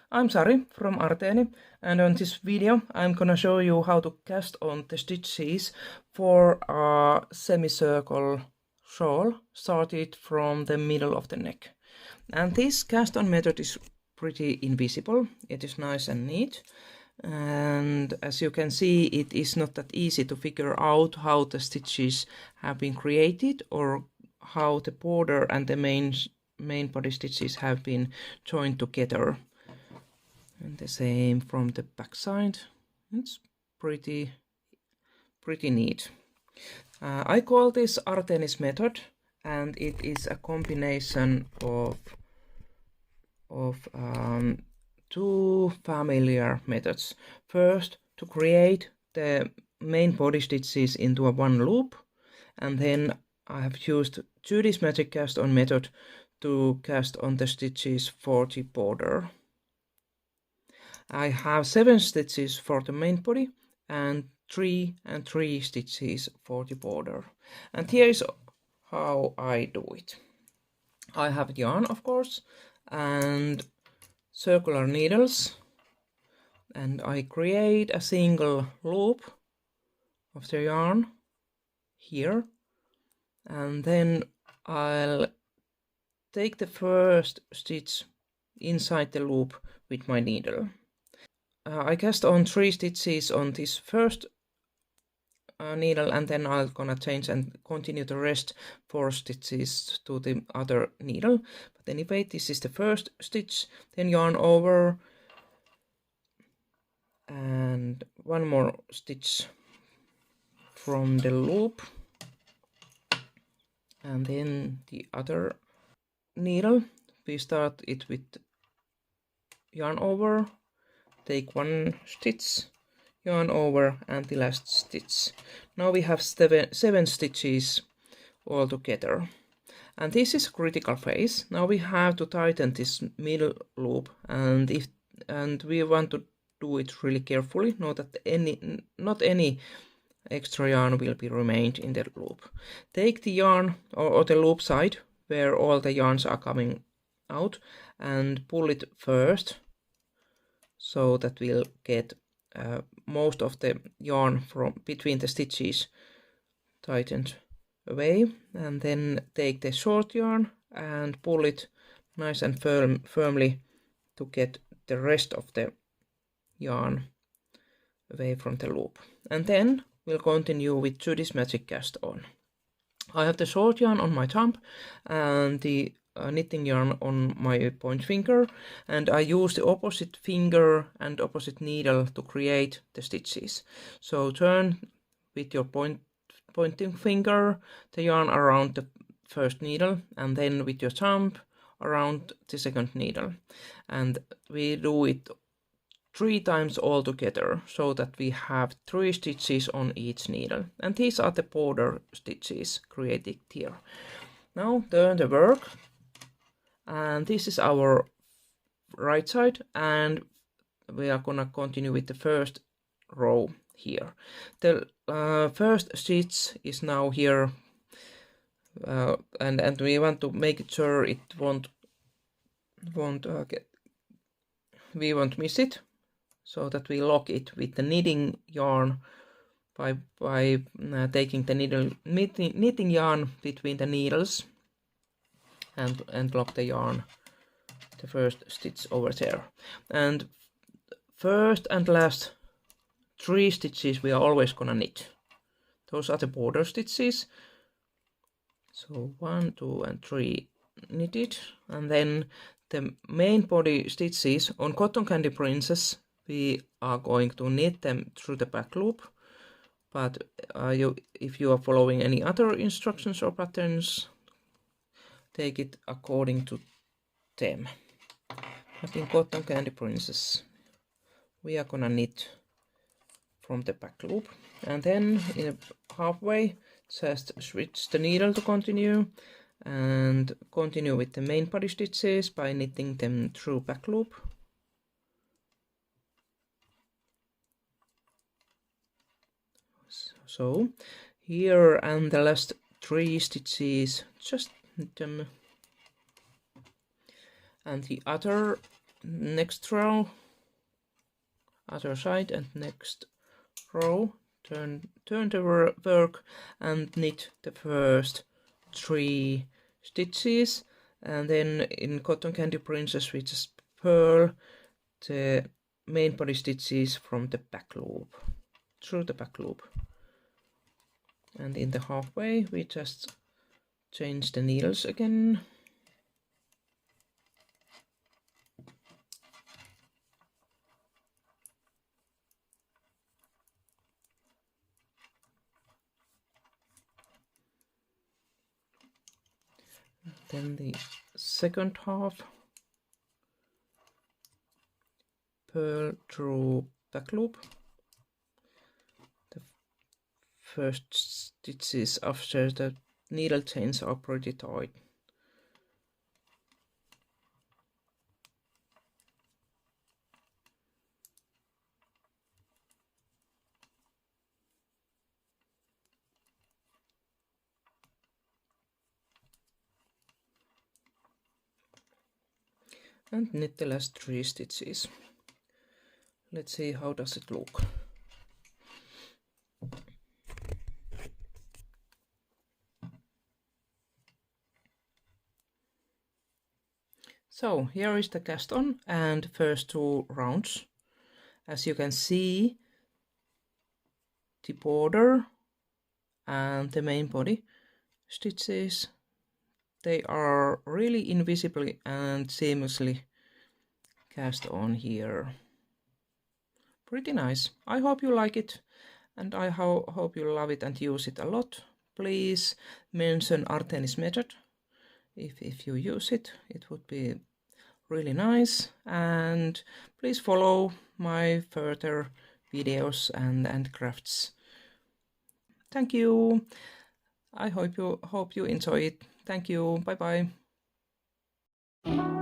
I'm Sari from Arteenis, and on this video I'm gonna show you how to cast on the stitches for a semicircle shawl started from the middle of the neck. And this cast on method is pretty invisible. It is nice and neat, and as you can see, it is not that easy to figure out how the stitches have been created or how the border and the main body stitches have been joined together. And the same from the back side. It's pretty neat. I call this Arteenis method, and it is a combination of two familiar methods. First, to create the main body stitches into a one loop, and then I have used Judy's magic cast on method to cast on the stitches for the border. I have 7 stitches for the main body and 3 stitches for the border. And here is how I do it. I have yarn, of course, and circular needles, and I create a single loop of the yarn here, and then I'll take the first stitch inside the loop with my needle. I cast on 3 stitches on this first needle, and then I'm gonna change and continue the rest 4 stitches to the other needle. But anyway, this is the first stitch, then yarn over, and one more stitch from the loop, and then the other needle. We start it with yarn over, take 1 stitch, yarn over, and the last stitch. Now we have 7 stitches all together. And this is a critical phase. Now we have to tighten this middle loop, and we want to do it really carefully, not any extra yarn will be remained in the loop. Take the yarn or the loop side where all the yarns are coming out and pull it first, so that we'll get most of the yarn from between the stitches tightened away, and then take the short yarn and pull it nice and firmly to get the rest of the yarn away from the loop. And then we'll continue with Judy's magic cast on. I have the short yarn on my thumb and the knitting yarn on my point finger, and I use the opposite finger and opposite needle to create the stitches. So turn with your pointing finger the yarn around the first needle, and then with your thumb around the second needle, and we do it 3 times all together, so that we have 3 stitches on each needle. And these are the border stitches created here. Now turn the work, and this is our right side, and we are gonna continue with the first row here. The first stitch is now here, and we want to make sure it we won't miss it, so that we lock it with the knitting yarn by taking the knitting yarn between the needles and lock the yarn, the first stitch over there. And first and last 3 stitches we are always gonna knit. Those are the border stitches. So 1, 2, and 3 knitted, and then the main body stitches on Cotton Candy Princess we are going to knit them through the back loop. But if you are following any other instructions or patterns, take it according to them. But in Cotton Candy Princess we are gonna knit from the back loop, and then in halfway just switch the needle to continue, and continue with the main body stitches by knitting them through back loop. So here, and the last 3 stitches, just knit them, and the other next row, other side, and next row, turn the work and knit the first 3 stitches, and then in Cotton Candy Princess we just purl the main body stitches from the back loop, through the back loop, and in the halfway we just change the needles again. Then the second half, purl through back loop. The first stitches after the needle chains are pretty tight. And knit the last 3 stitches. Let's see how does it look. So here is the cast on and first 2 rounds. As you can see, the border and the main body stitches, they are really invisibly and seamlessly cast on here. Pretty nice. I hope you like it, and I hope you love it and use it a lot. Please mention Arteenis method. If you use it, it would be really nice, and please follow my further videos and crafts. Thank you. I hope you enjoy it. Thank you. Bye bye.